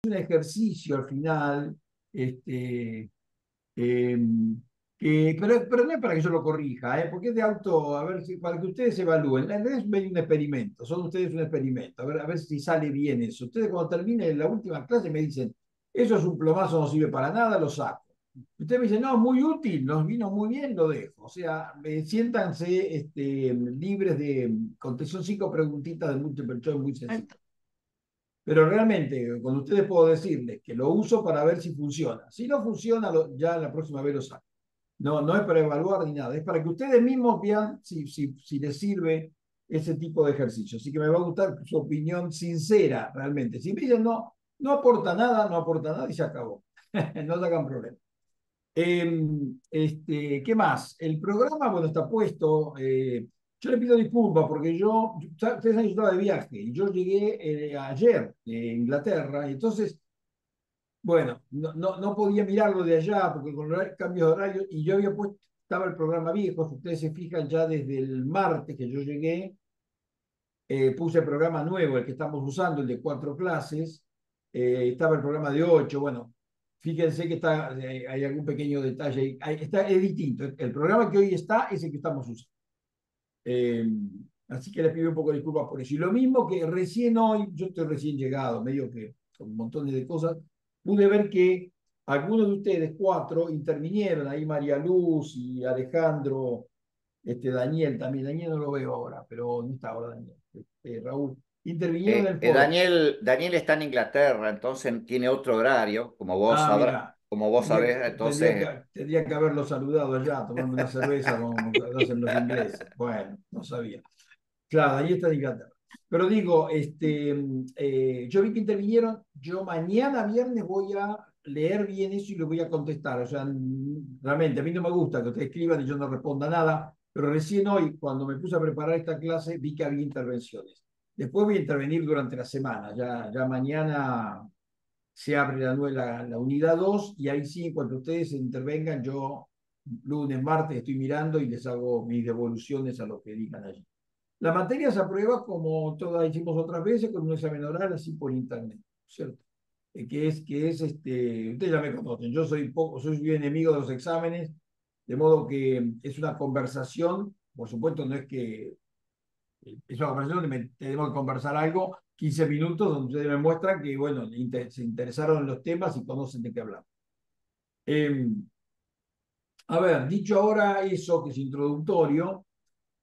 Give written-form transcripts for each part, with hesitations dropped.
un ejercicio al final, eh, pero no es para que yo lo corrija, porque es de auto, a ver, para que ustedes evalúen. En realidad es medio un experimento, son ustedes un experimento, a ver si sale bien eso. Ustedes cuando termine la última clase me dicen, eso es un plomazo, no sirve para nada, lo saco. Usted me dice, no, muy útil, nos vino muy bien, lo dejo. O sea, siéntanse libres de contestar 5 preguntitas de multiple choice muy sencillas. Pero realmente, con ustedes puedo decirles que lo uso para ver si funciona. Si no funciona, ya la próxima vez lo saco. No, no es para evaluar ni nada, es para que ustedes mismos vean si les sirve ese tipo de ejercicio. Así que me va a gustar su opinión sincera, realmente. Si me dicen no, no aporta nada, no aporta nada y se acabó. No se hagan problema. ¿Qué más? El programa, bueno, está puesto. Yo le pido disculpas porque ustedes saben, yo estaba de viaje y yo llegué ayer de Inglaterra y entonces, bueno, no podía mirarlo de allá porque con el cambio de horario y yo había puesto, estaba el programa viejo, si ustedes se fijan ya desde el martes que yo llegué, puse el programa nuevo, el que estamos usando, el de 4 clases, estaba el programa de 8, bueno, fíjense que hay algún pequeño detalle, es distinto, el programa que hoy está es el que estamos usando. Eh, Así que les pido un poco de disculpas por eso. Y lo mismo que recién hoy, yo estoy recién llegado, medio que con un montón de cosas, pude ver que algunos de ustedes, 4, intervinieron, ahí María Luz y Alejandro, Daniel también, Daniel no lo veo ahora, pero no está ahora Daniel, Raúl, intervinieron en el foro. Daniel está en Inglaterra, entonces tiene otro horario, Ah, mira, como vos sabrás, entonces tendría que haberlo saludado allá, tomarme una cerveza como hacen los ingleses. Bueno, no sabía. Claro, ahí está en Inglaterra. Pero digo, yo vi que intervinieron, yo mañana viernes voy a leer bien eso y lo voy a contestar. O sea, realmente a mí no me gusta que ustedes escriban y yo no responda nada, pero recién hoy, cuando me puse a preparar esta clase, vi que había intervenciones. Después voy a intervenir durante la semana, ya mañana se abre la unidad 2 y ahí sí, cuando ustedes intervengan, yo lunes, martes estoy mirando y les hago mis devoluciones a lo que digan allí. La materia se aprueba como todas hicimos otras veces, con un examen oral así por internet, ¿cierto? Ustedes ya me conocen, yo soy bien enemigo de los exámenes, de modo que es una conversación, por supuesto no es que es una conversación donde tenemos que conversar algo, 15 minutos, donde ustedes me muestran que, bueno, se interesaron en los temas y conocen de qué hablar. Eh, a ver, dicho ahora eso, que es introductorio,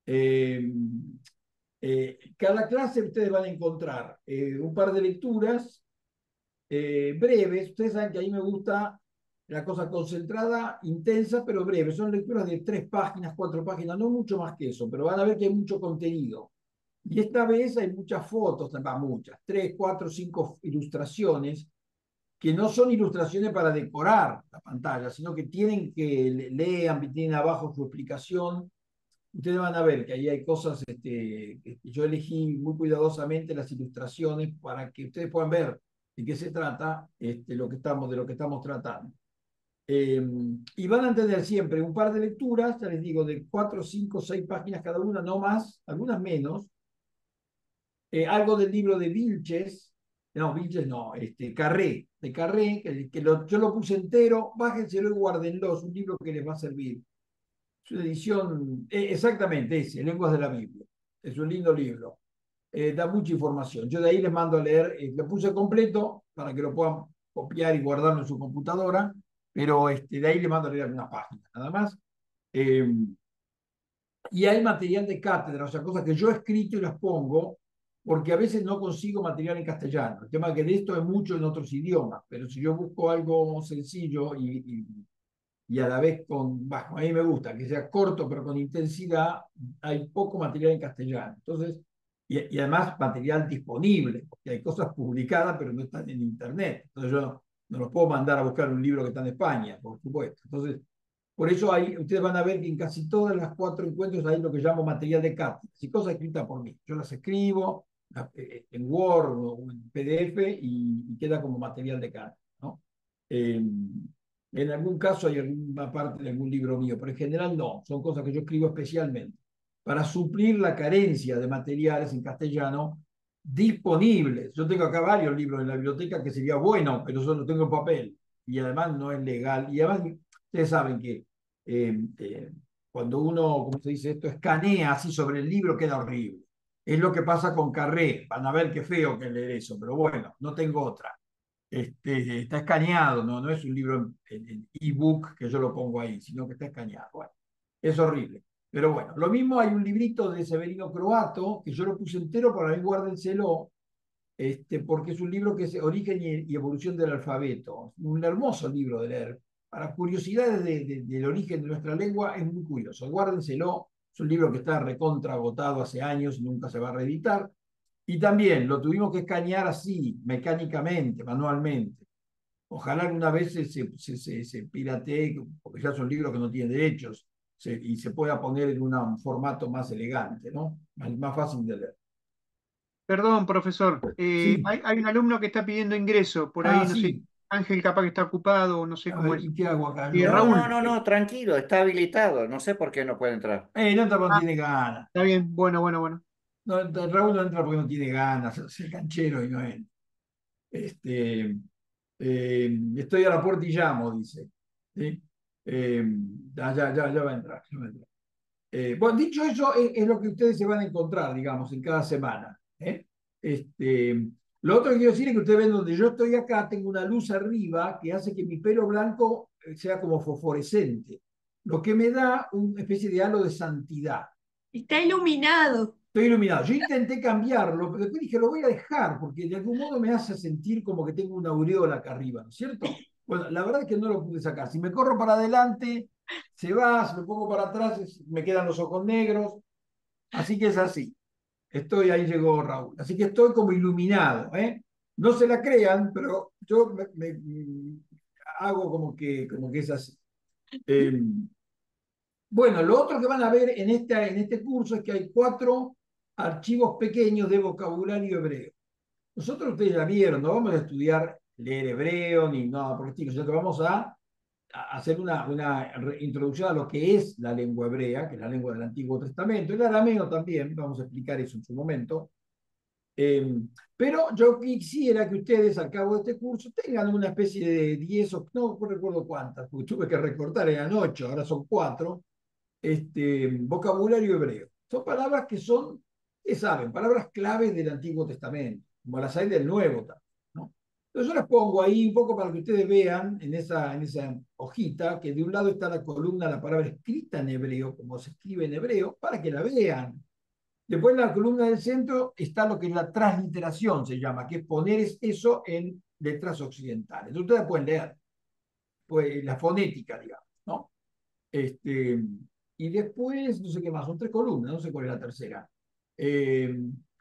eh, cada clase ustedes van a encontrar un par de lecturas breves. Ustedes saben que a mí me gusta la cosa concentrada, intensa, pero breve. Son lecturas de 3 páginas, 4 páginas, no mucho más que eso, pero van a ver que hay mucho contenido. Y esta vez hay muchas fotos, muchas, 3, 4, 5 ilustraciones, que no son ilustraciones para decorar la pantalla, sino que tienen que lean, tienen abajo su explicación. Ustedes van a ver que ahí hay cosas que yo elegí muy cuidadosamente las ilustraciones para que ustedes puedan ver de qué se trata de lo que estamos tratando. Y van a entender siempre un par de lecturas, ya les digo, de 4, 5, 6 páginas cada una, no más, algunas menos, algo del libro de Vilches no, Carré, de Carré, yo lo puse entero, bájenselo y guárdenlo, es un libro que les va a servir. Es una edición, exactamente ese, Lenguas de la Biblia. Es un lindo libro. Da mucha información. Yo de ahí les mando a leer, lo puse completo para que lo puedan copiar y guardarlo en su computadora, pero de ahí les mando a leer algunas páginas, nada más. Eh, y hay material de cátedra, o sea, cosas que yo he escrito y las pongo, porque a veces no consigo material en castellano. El tema es que de esto es mucho en otros idiomas, pero si yo busco algo sencillo y a la vez a mí me gusta que sea corto pero con intensidad, hay poco material en castellano. Entonces, y además material disponible, porque hay cosas publicadas pero no están en internet. Entonces yo no los puedo mandar a buscar un libro que está en España, por supuesto. Entonces, por eso ustedes van a ver que en casi todas las 4 encuentros hay lo que llamo material de cátedra, y cosas escritas por mí. Yo las escribo en Word o en PDF y queda como material de cátedra, ¿no? Eh, en algún caso hay alguna parte de algún libro mío, pero en general no, son cosas que yo escribo especialmente para suplir la carencia de materiales en castellano disponibles. Yo tengo acá varios libros en la biblioteca que sería bueno, pero solo tengo en papel. Y además no es legal. Y además, ustedes saben que eh, cuando uno, como se dice esto, escanea así sobre el libro, queda horrible. Es lo que pasa con Carré. Van a ver qué feo que leer eso, pero bueno, no tengo otra. Está escaneado, no es un libro en ebook que yo lo pongo ahí, sino que está escaneado. Bueno, es horrible. Pero bueno, lo mismo hay un librito de Severino Croato, que yo lo puse entero, para mí guárdenselo, porque es un libro que es Origen y Evolución del Alfabeto. Un hermoso libro de leer. Para curiosidades del origen de nuestra lengua, es muy curioso. Guárdenselo, es un libro que está recontra agotado hace años y nunca se va a reeditar. Y también lo tuvimos que escanear así, mecánicamente, manualmente. Ojalá alguna vez se piratee, porque ya son libros que no tienen derechos, y se pueda poner en un formato más elegante, ¿no? Más fácil de leer. Perdón, profesor. Sí, Hay un alumno que está pidiendo ingreso. Por ahí, no sé, sí. Ángel capaz que está ocupado, no sé A cómo ver, es. ¿y qué hago acá? No, no, Raúl. no, no, tranquilo, está habilitado. No sé por qué no puede entrar. No entra porque no Ah, tiene ganas. está bien. Bueno, bueno, bueno. No, Raúl no entra porque no tiene ganas, es el canchero y no entra. Estoy a la puerta y llamo, dice. ¿Sí? Ya va a entrar, ya va a entrar. Bueno, dicho eso, es lo que ustedes se van a encontrar, digamos, en cada semana. ¿Eh? Este, lo otro que quiero decir es que ustedes ven donde yo estoy acá, tengo una luz arriba que hace que mi pelo blanco sea como fosforescente, lo que me da una especie de halo de santidad. Está iluminado. Estoy iluminado. Yo intenté cambiarlo, pero después dije, lo voy a dejar, porque de algún modo me hace sentir como que tengo una aureola acá arriba, ¿no es cierto? Bueno, la verdad es que no lo pude sacar. Si me corro para adelante, se va, si me pongo para atrás, me quedan los ojos negros. Así que es así. Ahí llegó Raúl. Así que estoy como iluminado, ¿eh? No se la crean, pero yo hago como que es así. Eh, bueno, lo otro que van a ver en este curso es que hay 4 archivos pequeños de vocabulario hebreo. Nosotros ustedes ya vieron, no vamos a estudiar leer hebreo ni nada por el estilo, sino que vamos a hacer una introducción a lo que es la lengua hebrea, que es la lengua del Antiguo Testamento, el arameo también, vamos a explicar eso en su momento. Eh, pero yo quisiera que ustedes al cabo de este curso tengan una especie de 10 o no recuerdo cuántas, porque tuve que recortar, eran 8, ahora son 4, vocabulario hebreo. Son palabras que son, ¿qué saben? Palabras claves del Antiguo Testamento, como las hay del Nuevo también, ¿no? Entonces yo las pongo ahí un poco para que ustedes vean en esa hojita, que de un lado está la columna, la palabra escrita en hebreo, como se escribe en hebreo, para que la vean. Después en la columna del centro está lo que es la transliteración, se llama, que es poner eso en letras occidentales. Entonces ustedes pueden leer, pues, la fonética, digamos, ¿no? Este, y después, no sé qué más, son 3 columnas, no sé cuál es la tercera. Eh,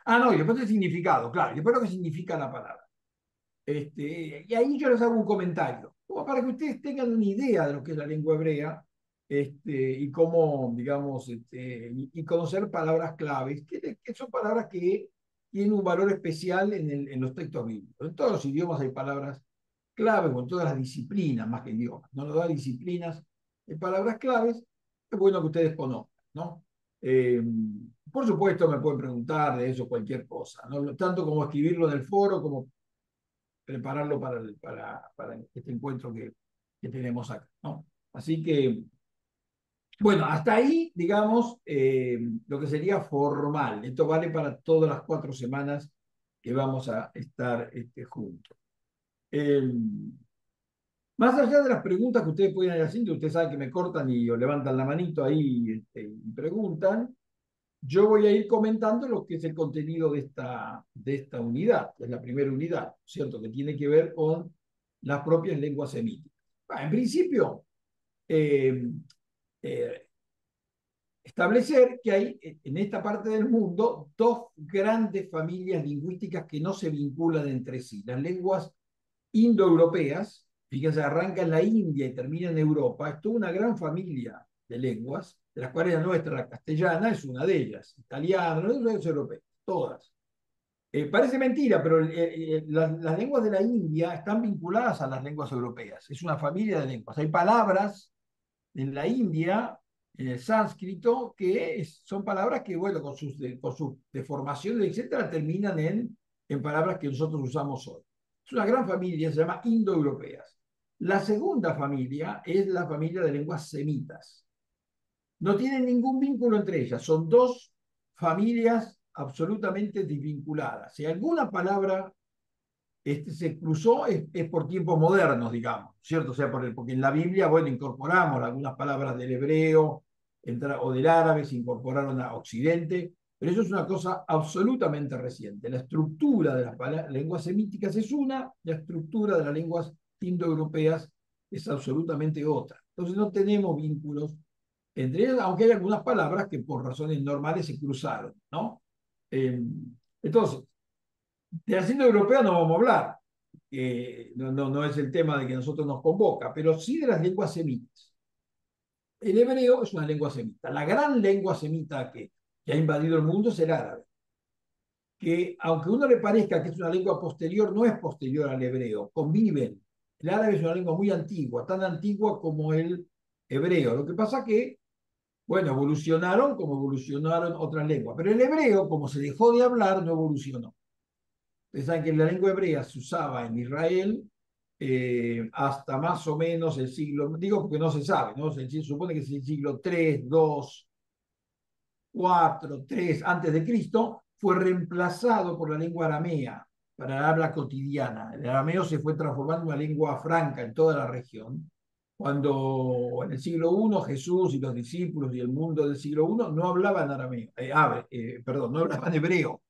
no, y después el significado, claro, y después lo que significa la palabra. Y ahí yo les hago un comentario, como para que ustedes tengan una idea de lo que es la lengua hebrea, y cómo, digamos, y conocer palabras claves, que son palabras que tienen un valor especial en los textos bíblicos. En todos los idiomas hay palabras claves, o en todas las disciplinas, más que idiomas, no nos da disciplinas, palabras claves, es bueno que ustedes conozcan, ¿no? Eh, por supuesto, me pueden preguntar de eso cualquier cosa, ¿no? Tanto como escribirlo en el foro, como prepararlo para este encuentro que tenemos acá, ¿no? Así que, bueno, hasta ahí, digamos, lo que sería formal. Esto vale para todas las 4 semanas que vamos a estar juntos. Eh, Más allá de las preguntas que ustedes pueden ir haciendo, ustedes saben que me cortan y o levantan la manito ahí, y preguntan, yo voy a ir comentando lo que es el contenido de esta unidad, que es la primera unidad, ¿cierto? Que tiene que ver con las propias lenguas semíticas. En principio, eh, eh, establecer que hay en esta parte del mundo 2 grandes familias lingüísticas que no se vinculan entre sí. Las lenguas indoeuropeas, fíjense, arranca en la India y termina en Europa, es toda una gran familia de lenguas, de las cuales la nuestra, la castellana, es una de ellas, italiana, las lenguas europeas, todas. Parece mentira, pero las lenguas de la India están vinculadas a las lenguas europeas, es una familia de lenguas. Hay palabras en la India en el sánscrito, que son palabras que, bueno, con sus deformaciones, etcétera, terminan en palabras que nosotros usamos hoy. Es una gran familia, se llama indoeuropeas. La segunda familia es la familia de lenguas semitas. No tienen ningún vínculo entre ellas, son dos familias absolutamente desvinculadas. Si alguna palabra se cruzó es por tiempos modernos, digamos, ¿cierto? O sea, porque en la Biblia, bueno, incorporamos algunas palabras del hebreo o del árabe, se incorporaron a Occidente, pero eso es una cosa absolutamente reciente. La estructura de las lenguas semíticas es una, la estructura de las lenguas indoeuropeas es absolutamente otra. Entonces no tenemos vínculos entre ellas, aunque hay algunas palabras que por razones normales se cruzaron, ¿no? Entonces, de la indoeuropea no vamos a hablar, no es el tema de que nosotros nos convoca, pero sí de las lenguas semitas. El hebreo es una lengua semita. La gran lengua semita que ha invadido el mundo es el árabe, que aunque a uno le parezca que es una lengua posterior, no es posterior al hebreo, conviven. El árabe es una lengua muy antigua, tan antigua como el hebreo. Lo que pasa que, bueno, evolucionaron como evolucionaron otras lenguas, pero el hebreo, como se dejó de hablar, no evolucionó. Ustedes saben que la lengua hebrea se usaba en Israel hasta más o menos el siglo, digo porque no se sabe, ¿no? Se supone que es el siglo 3, 2, 4, 3 antes de Cristo, fue reemplazado por la lengua aramea para el habla cotidiana. El arameo se fue transformando en una lengua franca en toda la región. Cuando en el siglo I Jesús y los discípulos y el mundo del siglo I no hablaban arameo, perdón, no hablaban hebreo,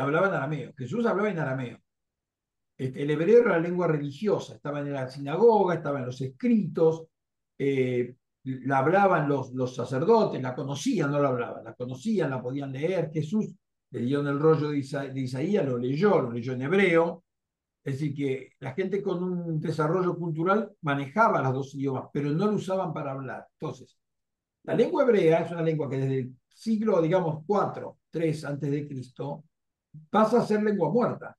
hablaban arameo. Jesús hablaba en arameo. El hebreo era la lengua religiosa, estaba en la sinagoga, estaba en los escritos, la hablaban los sacerdotes, la conocían, no la hablaban, la conocían, la podían leer. Jesús le dio en el rollo de Isaías, lo leyó en hebreo. Es decir, que la gente con un desarrollo cultural manejaba los dos idiomas, pero no lo usaban para hablar. Entonces, la lengua hebrea es una lengua que desde el siglo, digamos, 4, 3 antes de Cristo, pasa a ser lengua muerta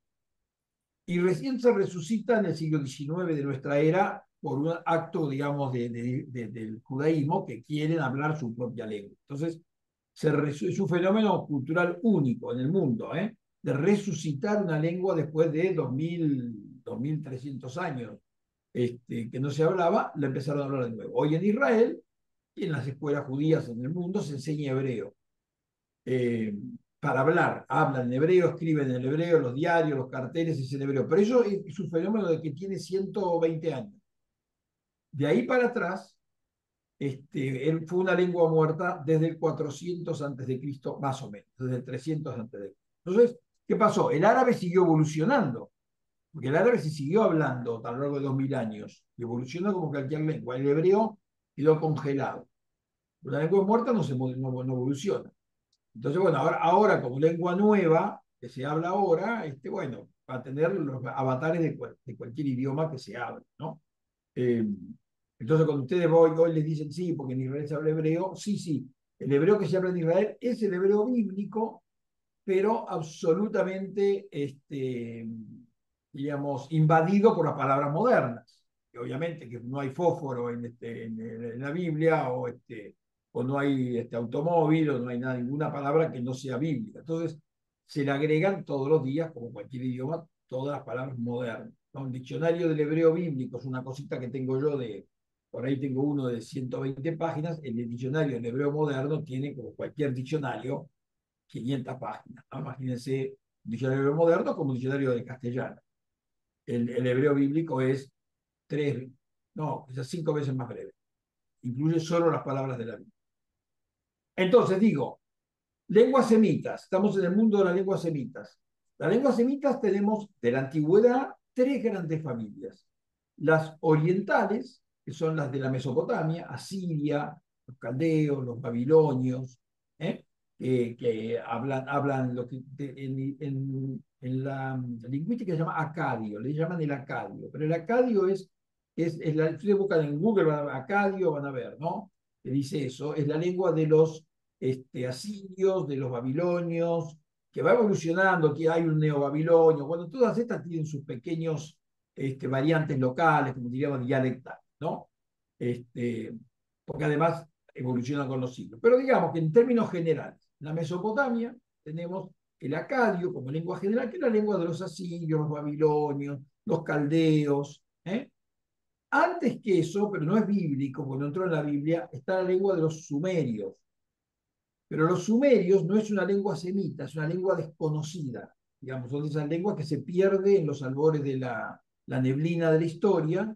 y recién se resucita en el siglo XIX de nuestra era por un acto, digamos, del judaísmo que quieren hablar su propia lengua. Entonces, es un fenómeno cultural único en el mundo, de resucitar una lengua después de 2300 años que no se hablaba, la empezaron a hablar de nuevo. Hoy en Israel y en las escuelas judías en el mundo se enseña hebreo. Para hablar, hablan en hebreo, escriben en hebreo, los diarios, los carteles es en hebreo. Pero eso es un fenómeno de que tiene 120 años. De ahí para atrás, él fue una lengua muerta desde el 400 antes de Cristo, más o menos, desde el 300 antes de Cristo. Entonces, ¿qué pasó? El árabe siguió evolucionando, porque el árabe se siguió hablando a lo largo de 2000 años, y evolucionó como cualquier lengua. El hebreo quedó congelado. La lengua muerta no evoluciona. Entonces, bueno, ahora como lengua nueva, que se habla ahora, bueno, va a tener los avatares de cualquier idioma que se hable, ¿no? Eh, entonces, cuando ustedes hoy les dicen sí, porque en Israel se habla hebreo, sí, sí, el hebreo que se habla en Israel es el hebreo bíblico, pero absolutamente, digamos, invadido por las palabras modernas. Que obviamente que no hay fósforo en la Biblia, o no hay automóvil, o no hay ninguna palabra que no sea bíblica. Entonces, se le agregan todos los días, como cualquier idioma, todas las palabras modernas, ¿no? Un diccionario del hebreo bíblico es una cosita que tengo yo por ahí tengo uno de 120 páginas, el diccionario del hebreo moderno tiene, como cualquier diccionario, 500 páginas, ¿no? Imagínense un diccionario moderno como un diccionario de castellano. El hebreo bíblico es 3, no, quizás 5 veces más breve. Incluye solo las palabras de la Biblia. Entonces digo, lenguas semitas, estamos en el mundo de las lenguas semitas. Las lenguas semitas tenemos de la antigüedad 3 grandes familias. Las orientales, que son las de la Mesopotamia, Asiria, los caldeos, los babilonios, que hablan lo que en la lingüística se llama acadio, le llaman el acadio, pero el acadio si ustedes buscan en Google, acadio, van a ver, ¿no? Que dice eso, es la lengua de los asirios, de los babilonios, que va evolucionando, que hay un neobabilonio, bueno, todas estas tienen sus pequeños variantes locales, como diríamos, dialectales, ¿no? Porque además evolucionan con los siglos. Pero digamos que en términos generales, en la Mesopotamia tenemos el acadio como lengua general, que es la lengua de los asirios, los babilonios, los caldeos. Antes que eso, pero no es bíblico, porque no entró en la Biblia, está la lengua de los sumerios. Pero los sumerios no es una lengua semita, es una lengua desconocida. Digamos, son esas lenguas que se pierde en los albores de la neblina de la historia,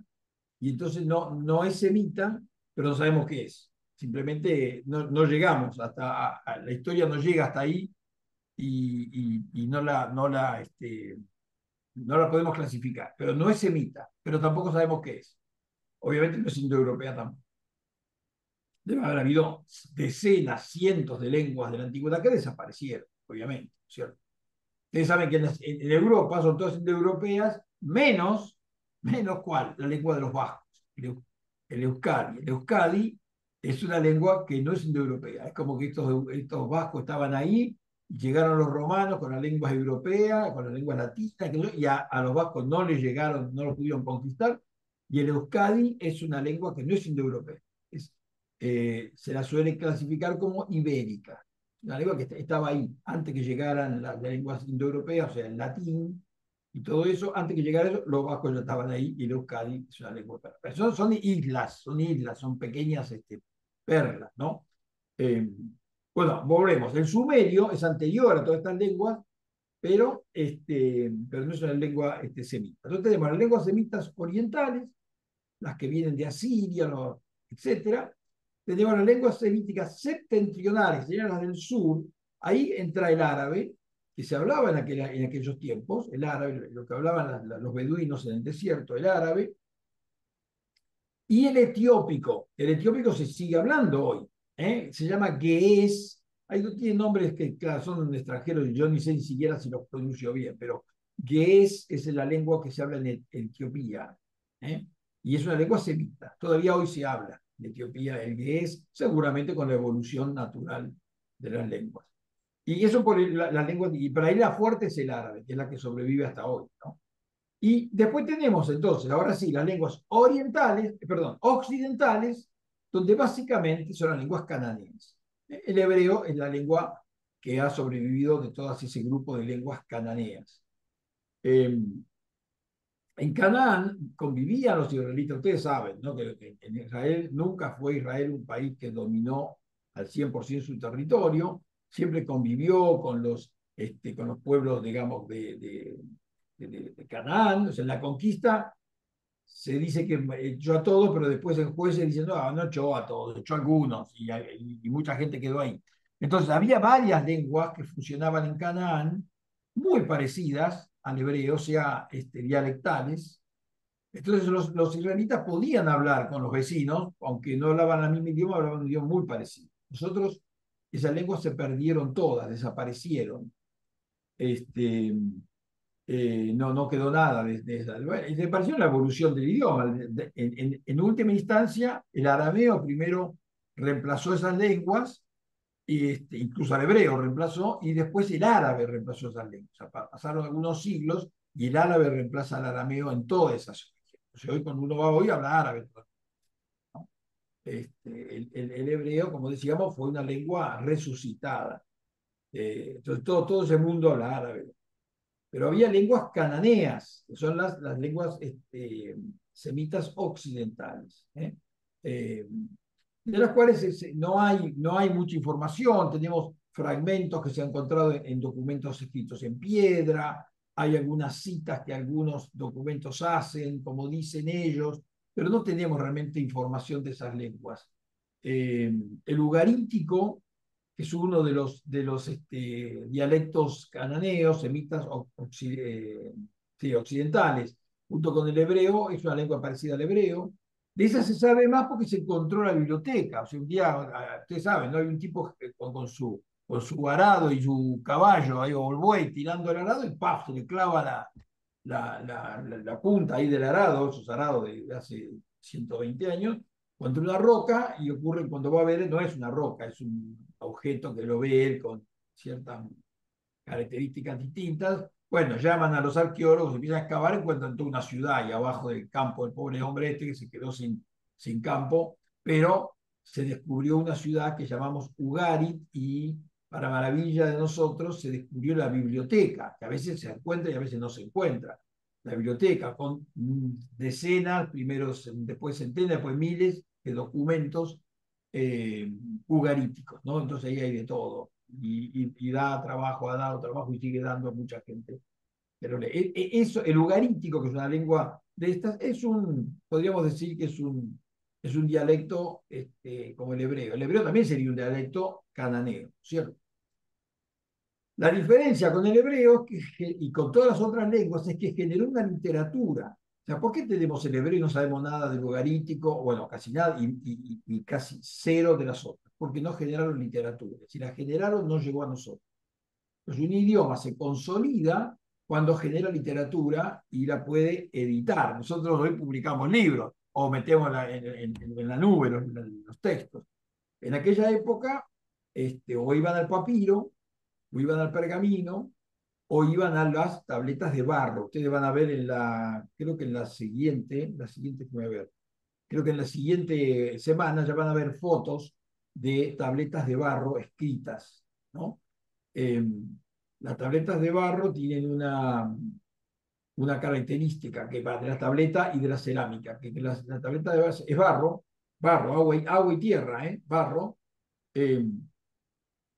y entonces no es semita, pero no sabemos qué es. Simplemente no llegamos la historia no llega hasta ahí y no la podemos clasificar. Pero no es semita, pero tampoco sabemos qué es. Obviamente no es indoeuropea tampoco. Debe haber habido decenas, cientos de lenguas de la antigüedad que desaparecieron, obviamente, ¿cierto? Ustedes saben que en Europa son todas indoeuropeas, menos ¿cuál? La lengua de los vascos, el euskadi. El euskadi es una lengua que no es indoeuropea. Es como que estos vascos estaban ahí, y llegaron los romanos con las lenguas europeas, con las lenguas latinas, y a los vascos no les llegaron, no los pudieron conquistar. Y el euskadi es una lengua que no es indoeuropea. Se la suele clasificar como ibérica. Una lengua que estaba ahí antes que llegaran las lenguas indoeuropeas, o sea, el latín y todo eso. Antes que llegara eso, los vascos ya estaban ahí y el euskadi es una lengua perla. Son islas, son pequeñas perlas, ¿no? Bueno, volvemos. El sumerio es anterior a todas estas lenguas, pero no es una lengua semita. Entonces tenemos las lenguas semitas orientales, las que vienen de Asiria, etcétera. Tenemos las lenguas semíticas septentrionales, serían las del sur. Ahí entra el árabe, que se hablaba en aquellos tiempos, el árabe, lo que hablaban los beduinos en el desierto, el árabe, y el etiópico. El etiópico se sigue hablando hoy, se llama ge'ez. Ahí no tiene nombres que, claro, son extranjeros, y yo ni sé ni siquiera si los pronuncio bien, pero ge'ez es la lengua que se habla en Etiopía, y es una lengua semita. Todavía hoy se habla de Etiopía el ge'ez, seguramente con la evolución natural de las lenguas. Y eso por la lengua, y para ahí la fuerte es el árabe, que es la que sobrevive hasta hoy, ¿no? Y después tenemos entonces, ahora sí, las lenguas occidentales, donde básicamente son las lenguas cananeas. El hebreo es la lengua que ha sobrevivido de todo ese grupo de lenguas cananeas. En Canaán convivían los israelitas, ustedes saben, ¿no? Que en Israel nunca fue Israel un país que dominó al 100% su territorio, siempre convivió con los pueblos, digamos, de Canaán. O sea, en la conquista se dice que echó a todos, pero después el juez se dice, no echó a todos, echó a algunos, y mucha gente quedó ahí. Entonces, había varias lenguas que funcionaban en Canaán, muy parecidas al hebreo, o sea, dialectales. Entonces, los israelitas podían hablar con los vecinos, aunque no hablaban el mismo idioma, hablaban un idioma muy parecido. Nosotros, esas lenguas se perdieron todas, desaparecieron. No quedó nada de esa. Bueno, y se pareció la evolución del idioma. En última instancia, el arameo primero reemplazó esas lenguas, incluso al hebreo reemplazó, y después el árabe reemplazó esas lenguas. O sea, pasaron algunos siglos y el árabe reemplaza al arameo en todas esas regiones. O sea, hoy cuando uno va hoy habla árabe, ¿no? El hebreo, como decíamos, fue una lengua resucitada. Entonces todo ese mundo habla árabe. Pero había lenguas cananeas, que son las lenguas semitas occidentales, de las cuales no hay mucha información. Tenemos fragmentos que se han encontrado en documentos escritos en piedra, hay algunas citas que algunos documentos hacen, como dicen ellos, pero no tenemos realmente información de esas lenguas. El ugarítico, que es uno de los dialectos cananeos, semitas occidentales, junto con el hebreo, es una lengua parecida al hebreo. De esa se sabe más porque se encontró en la biblioteca. O sea, un día, ustedes saben, ¿no? Hay un tipo con su arado y su caballo, ahí, o el buey, tirando el arado, y ¡paf! Se le clava la punta ahí del arado, esos arados de hace 120 años, contra una roca, y ocurre cuando va a ver, no es una roca, es un objeto que lo ve él con ciertas características distintas. Bueno, llaman a los arqueólogos, empiezan a excavar, encuentran toda una ciudad y abajo del campo del pobre hombre que se quedó sin campo, pero se descubrió una ciudad que llamamos Ugarit y para maravilla de nosotros se descubrió la biblioteca, que a veces se encuentra y a veces no se encuentra. La biblioteca con decenas, primero, después centenas, después miles de documentos ugaríticos, ¿no? Entonces ahí hay de todo. Y da trabajo, ha dado trabajo y sigue dando a mucha gente. Pero eso, el ugarítico, que es una lengua de estas, podríamos decir que es un dialecto como el hebreo. El hebreo también sería un dialecto cananeo, ¿cierto? La diferencia con el hebreo y con todas las otras lenguas es que generó una literatura. O sea, ¿por qué tenemos el hebreo y no sabemos nada del ugarítico? Bueno, casi nada y casi cero de las otras. Porque no generaron literatura. Si la generaron, no llegó a nosotros. Pues un idioma se consolida cuando genera literatura y la puede editar. Nosotros hoy publicamos libros o metemos en la nube los textos. En aquella época, o iban al papiro, o iban al pergamino, o iban a las tabletas de barro. Ustedes van a ver creo que en la siguiente que voy a ver, creo que en la siguiente semana ya van a ver fotos de tabletas de barro escritas, ¿no? Eh, las tabletas de barro tienen una característica que va de la tableta y de la cerámica, que la tableta de barro es barro, agua y tierra, barro, eh,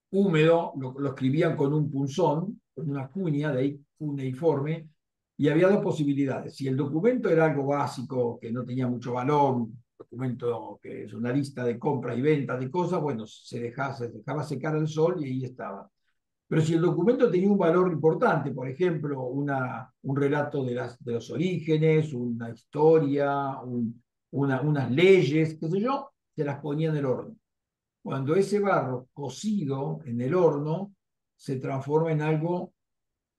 húmedo, lo escribían con un punzón, con una cuña, de ahí cuneiforme, y había dos posibilidades. Si el documento era algo básico, que no tenía mucho valor, un documento que es una lista de compras y ventas de cosas, bueno, se dejaba secar al sol y ahí estaba. Pero si el documento tenía un valor importante, por ejemplo, un relato de los orígenes, una historia, unas leyes, qué sé yo, se las ponía en el horno. Cuando ese barro cocido en el horno se transforma en algo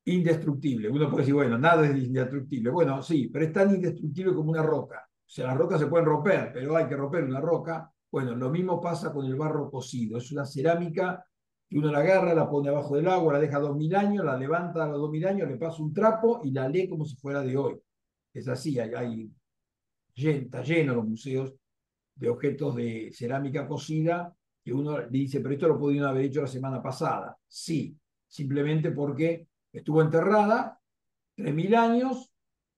indestructible. Uno puede decir, bueno, nada es indestructible. Bueno, sí, pero es tan indestructible como una roca. O sea, las rocas se pueden romper, pero hay que romper una roca. Bueno, lo mismo pasa con el barro cocido. Es una cerámica que uno la agarra, la pone abajo del agua, la deja 2000 años, la levanta a los 2000 años, le pasa un trapo y la lee como si fuera de hoy. Es así, está lleno los museos de objetos de cerámica cocida que uno dice, pero esto lo podían haber hecho la semana pasada. Sí, simplemente porque estuvo enterrada 3000 años,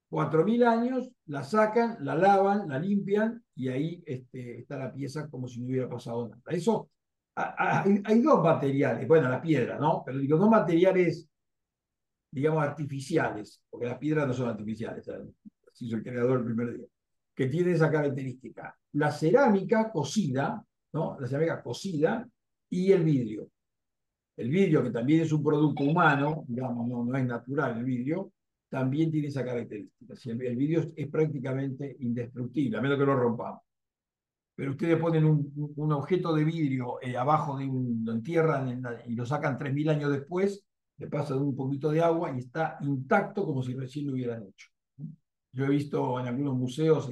4000 años, la sacan, la lavan, la limpian y ahí está la pieza como si no hubiera pasado nada. Eso, hay dos materiales, bueno, la piedra, ¿no? Pero digo, dos materiales, digamos, artificiales, porque las piedras no son artificiales, así hizo el creador el primer día, que tiene esa característica. La cerámica cocida, ¿no? La cerámica cocida y el vidrio. El vidrio, que también es un producto humano, digamos, no es natural el vidrio, también tiene esa característica. Si el vidrio es prácticamente indestructible, a menos que lo rompamos. Pero ustedes ponen un objeto de vidrio abajo lo entierran y lo sacan 3000 años después, le pasan un poquito de agua y está intacto como si recién lo hubieran hecho. Yo he visto en algunos museos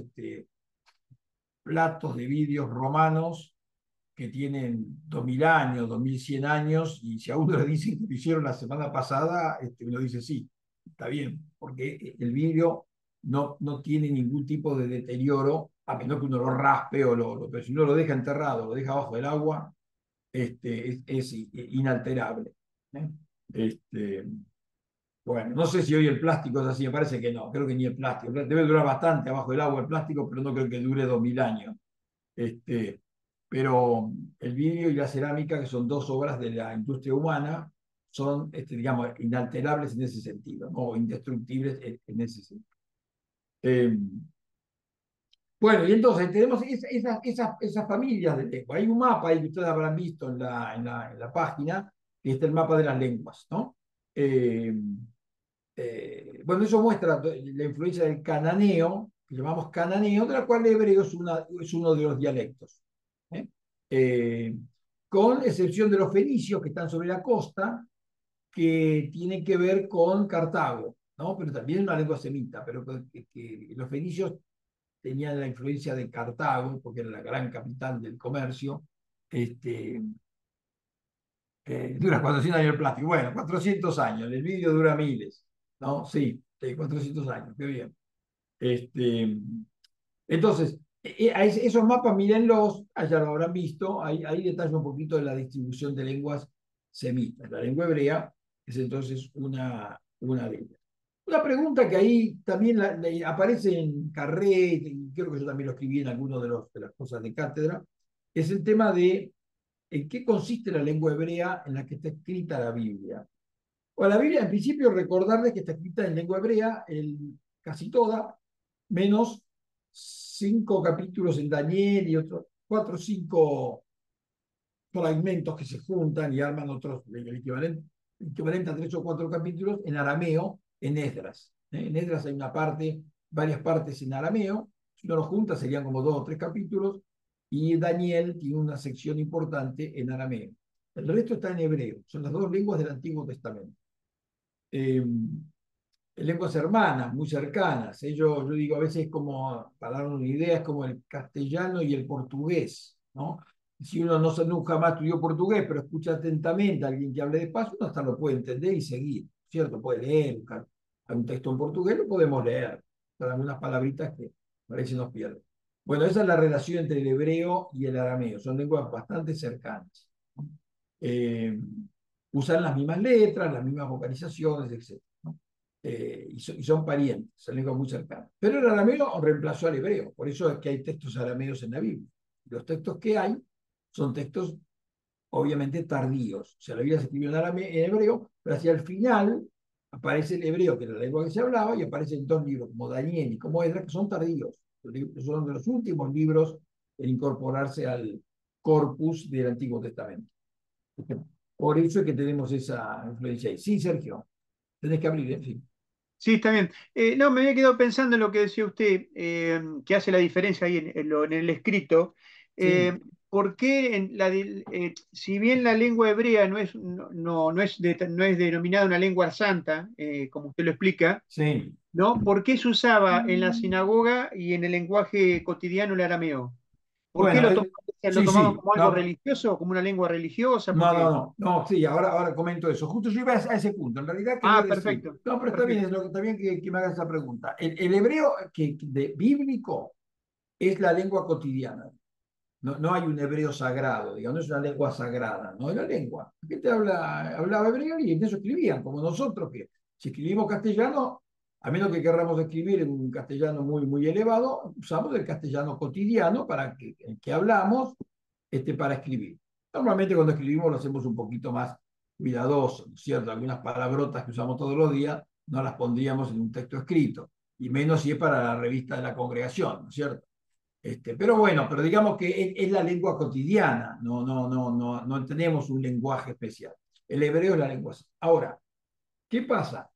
platos de vidrios romanos que tienen 2000 años, 2100 años, y si a uno le dicen que lo hicieron la semana pasada, uno dice sí, está bien, porque el vidrio no tiene ningún tipo de deterioro, a menos que uno lo raspe pero si uno lo deja enterrado, lo deja bajo el agua, es inalterable. ¿Eh? Bueno, no sé si hoy el plástico es así, me parece que no, creo que ni el plástico. Debe durar bastante abajo del agua el plástico, pero no creo que dure 2000 años. Pero el vidrio y la cerámica, que son dos obras de la industria humana, son, digamos, inalterables en ese sentido, ¿no? O indestructibles en ese sentido. Bueno, y entonces tenemos esas familias de lengua. Hay un mapa ahí que ustedes habrán visto en la página, que está el mapa de las lenguas, ¿no? Bueno, eso muestra la influencia del cananeo, que llamamos cananeo, de la cual el hebreo es uno de los dialectos. ¿Eh? Con excepción de los fenicios que están sobre la costa, que tienen que ver con Cartago, ¿no? Pero también es una lengua semita, pero que los fenicios tenían la influencia de Cartago, porque era la gran capital del comercio. Dura 400 años el plástico. Bueno, 400 años, el vidrio dura miles, ¿no? Sí, 400 años, qué bien. Entonces, Esos mapas, mírenlos, ya lo habrán visto, ahí detalla un poquito de la distribución de lenguas semitas. La lengua hebrea es entonces una de ellas. Una pregunta que ahí también aparece en Carret, y creo que yo también lo escribí en algunas de las cosas de cátedra, es el tema de en qué consiste la lengua hebrea en la que está escrita la Biblia. Bueno, la Biblia, en principio, recordarles que está escrita en lengua hebrea, casi toda, menos 5 capítulos en Daniel y otros 4 o 5 fragmentos que se juntan y arman otros, el equivalente a 3 o 4 capítulos en arameo, en Esdras. En Esdras hay varias partes en arameo, si uno los junta serían como 2 o 3 capítulos, y Daniel tiene una sección importante en arameo. El resto está en hebreo, son las dos lenguas del Antiguo Testamento. Lenguas hermanas, muy cercanas. Yo digo, a veces como, para dar una idea, es como el castellano y el portugués, ¿no? Si uno nunca más estudió portugués, pero escucha atentamente a alguien que hable despacio, uno hasta lo puede entender y seguir, ¿cierto? Puede leer, un texto en portugués lo podemos leer, pero algunas palabritas que parece nos pierden. Bueno, esa es la relación entre el hebreo y el arameo, son lenguas bastante cercanas, ¿no? Usan las mismas letras, las mismas vocalizaciones, etc., ¿no? Y son parientes, son lenguas muy cercanas. Pero el arameo reemplazó al hebreo, por eso es que hay textos arameos en la Biblia. Los textos que hay son textos obviamente tardíos. O sea, la Biblia se escribió en hebreo, pero hacia el final aparece el hebreo, que era la lengua que se hablaba, y aparecen 2 libros, como Daniel y como Esdras, que son tardíos. Son de los últimos libros en incorporarse al corpus del Antiguo Testamento. Por eso es que tenemos esa influencia ahí. Sí, Sergio, tenés que abrir, en fin. Sí, está bien. No, me había quedado pensando en lo que decía usted, que hace la diferencia ahí en el escrito. Sí, ¿Por qué si bien la lengua hebrea no es denominada una lengua santa, como usted lo explica, sí. ¿no? ¿Por qué se usaba en la sinagoga y en el lenguaje cotidiano el arameo? ¿Por qué Bueno, lo sí, tomaban sí. como algo No, religioso, como una lengua religiosa? ¿Por no, no, qué? no, sí, ahora comento eso. Justo yo iba a ese punto. En realidad quería Ah, decir, perfecto, no, pero está bien, perfecto. está bien que me hagas esa pregunta. El hebreo bíblico es la lengua cotidiana. No hay un hebreo sagrado, digamos, no es una lengua sagrada, no es la lengua. La gente hablaba hebreo y en eso escribían, como nosotros, que si escribimos castellano, a menos que querramos escribir en un castellano muy, muy elevado, usamos el castellano cotidiano el que hablamos para escribir. Normalmente cuando escribimos lo hacemos un poquito más cuidadoso, ¿no es cierto? Algunas palabrotas que usamos todos los días no las pondríamos en un texto escrito, y menos si es para la revista de la congregación, ¿no es cierto? Pero bueno, pero digamos que es la lengua cotidiana, no tenemos un lenguaje especial. El hebreo es la lengua. Ahora, ¿qué pasa?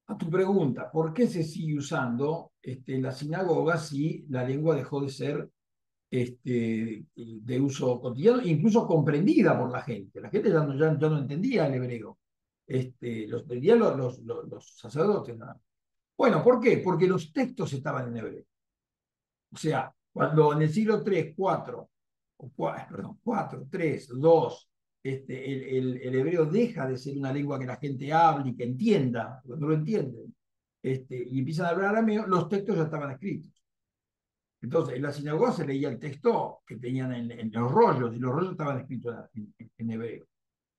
A tu pregunta, ¿por qué se sigue usando en la sinagoga si la lengua dejó de ser de uso cotidiano, incluso comprendida por la gente? La gente ya no entendía el hebreo. Los entendían los sacerdotes, ¿no? Bueno, ¿por qué? Porque los textos estaban en hebreo. O sea, cuando en el siglo 3, 4, perdón, 4, 3, 2, el hebreo deja de ser una lengua que la gente hable y que entienda, porque no lo entienden, y empiezan a hablar arameo, los textos ya estaban escritos. Entonces, en la sinagoga se leía el texto que tenían en los rollos, y los rollos estaban escritos en hebreo,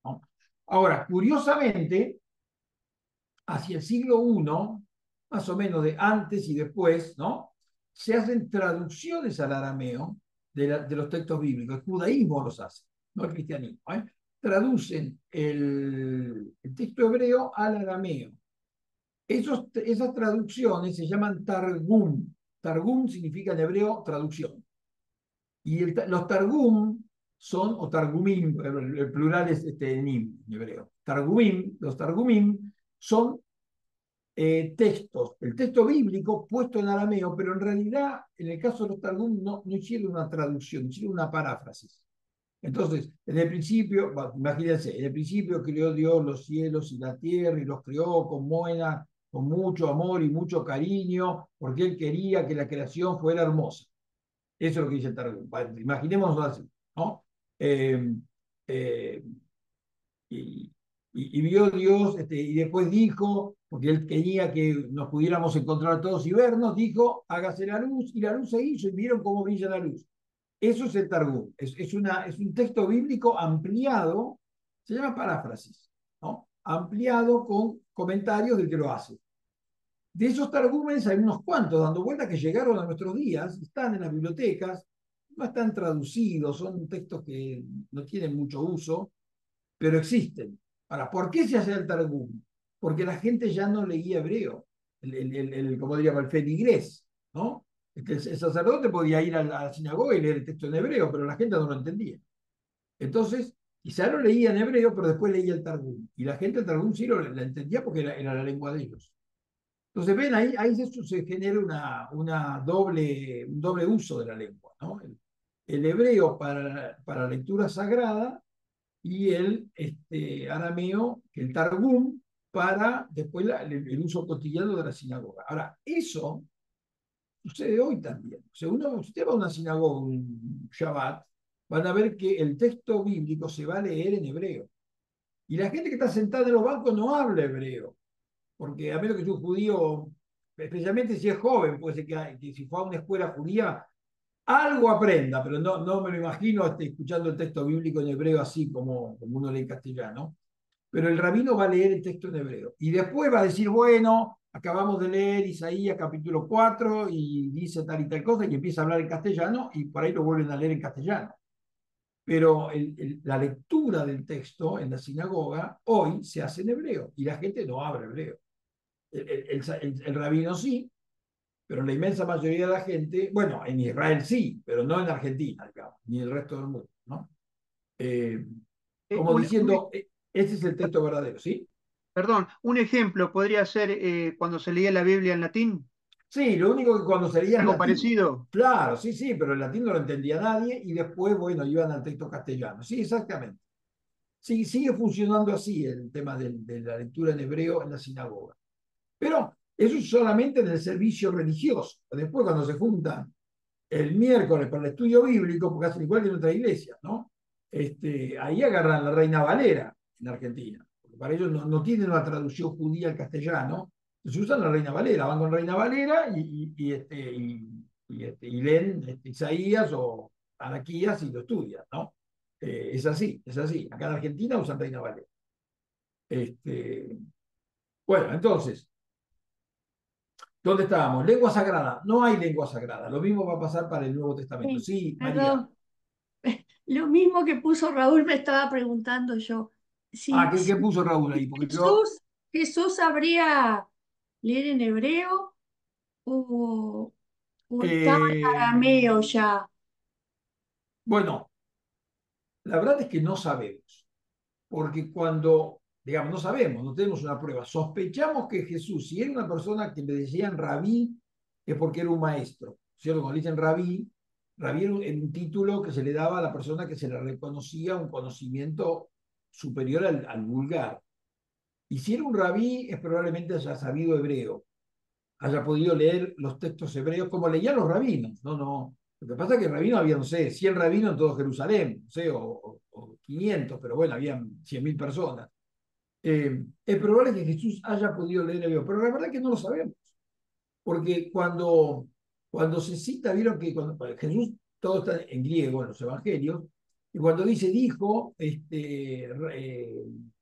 ¿no? Ahora, curiosamente, hacia el siglo I, más o menos de antes y después, ¿no? Se hacen traducciones al arameo de los textos bíblicos. El judaísmo los hace, no el cristianismo, ¿eh? Traducen el texto hebreo al arameo. Esas traducciones se llaman targum. Targum significa en hebreo traducción. Y los targum son, o targumim, el plural es nim en hebreo. Los targumim son textos, el texto bíblico puesto en arameo, pero en realidad, en el caso de los Targum, no hicieron una traducción, hicieron una paráfrasis. Entonces, en el principio, imagínense, en el principio creó Dios los cielos y la tierra y los creó con mucho amor y mucho cariño, porque Él quería que la creación fuera hermosa. Eso es lo que dice el Targum. Imaginémonos así, ¿no? Eh, eh, y, y vio Dios, y después dijo, porque él quería que nos pudiéramos encontrar todos y vernos, dijo, hágase la luz, y la luz se hizo, y vieron cómo brilla la luz. Eso es el Targum, es un texto bíblico ampliado, se llama paráfrasis, ¿no? Ampliado con comentarios del que lo hace. De esos targúmenes hay unos cuantos dando vuelta que llegaron a nuestros días, están en las bibliotecas, no están traducidos, son textos que no tienen mucho uso, pero existen. Ahora, ¿por qué se hace el Targum? Porque la gente ya no leía hebreo, como diríamos, el feligrés, ¿no? El sacerdote podía ir a la sinagoga y leer el texto en hebreo, pero la gente no lo entendía. Entonces, quizá lo leía en hebreo, pero después leía el Targum. Y la gente el Targum sí lo entendía porque era la lengua de ellos. Entonces, ven, ahí se genera un doble uso de la lengua, ¿no? El hebreo para lectura sagrada y el arameo, que el Targum, para después el uso cotidiano de la sinagoga. Ahora, eso sucede hoy también. O sea, si usted va a una sinagoga un Shabbat, van a ver que el texto bíblico se va a leer en hebreo. Y la gente que está sentada en los bancos no habla hebreo, porque a menos que sea un judío, especialmente si es joven, puede ser que si fue a una escuela judía, algo aprenda, pero no me lo imagino escuchando el texto bíblico en hebreo así como uno lee en castellano. Pero el rabino va a leer el texto en hebreo. Y después va a decir, bueno, acabamos de leer Isaías capítulo 4 y dice tal y tal cosa, y empieza a hablar en castellano, y por ahí lo vuelven a leer en castellano. Pero la lectura del texto en la sinagoga hoy se hace en hebreo, y la gente no habla hebreo. El rabino sí, pero la inmensa mayoría de la gente, bueno, en Israel sí, pero no en Argentina, digamos, ni en el resto del mundo, ¿no? Eh, como Un, diciendo, ese es el texto verdadero, ¿sí? perdón, un ejemplo podría ser cuando se leía la Biblia en latín, Sí, lo único que cuando se leía en algo latín, parecido. claro, sí, pero el latín no lo entendía nadie y después, bueno, iban al texto castellano. Sí, exactamente. Sí, sigue funcionando así el tema de la lectura en hebreo en la sinagoga. Pero eso es solamente en el servicio religioso. Después, cuando se juntan el miércoles para el estudio bíblico, porque hacen igual que en otras iglesias, ¿no? Ahí agarran la Reina Valera en Argentina. Porque para ellos no tienen una traducción judía al castellano, se usan la Reina Valera, van con Reina Valera y leen Isaías o Anaquías y lo estudian, ¿no? Es así, es así. Acá en Argentina usan Reina Valera. Este, bueno, entonces, ¿dónde estábamos? Lengua sagrada. No hay lengua sagrada. Lo mismo va a pasar para el Nuevo Testamento. Sí, Sí, María. perdón. Lo mismo que puso Raúl me estaba preguntando yo. Ah, Si, ¿qué si puso Raúl ahí? Porque yo, Jesús sabría leer en hebreo o, o estaba en eh, arameo ya. bueno, la verdad es que no sabemos, porque cuando, digamos, no sabemos, no tenemos una prueba, sospechamos que Jesús, si era una persona que le decían rabí, es porque era un maestro, ¿cierto? Cuando le dicen rabí era un título que se le daba a la persona que se le reconocía un conocimiento superior al vulgar. Y si era un rabí, es probablemente haya sabido hebreo, haya podido leer los textos hebreos como leían los rabinos. No. Lo que pasa es que rabinos había, no sé, 100 rabinos en todo Jerusalén, no sé, o 500, pero bueno, habían 100.000 personas. Es probable que Jesús haya podido leer hebreo, pero la verdad es que no lo sabemos. Porque cuando se cita, vieron que cuando Jesús, todo está en griego en los evangelios, y cuando dijo,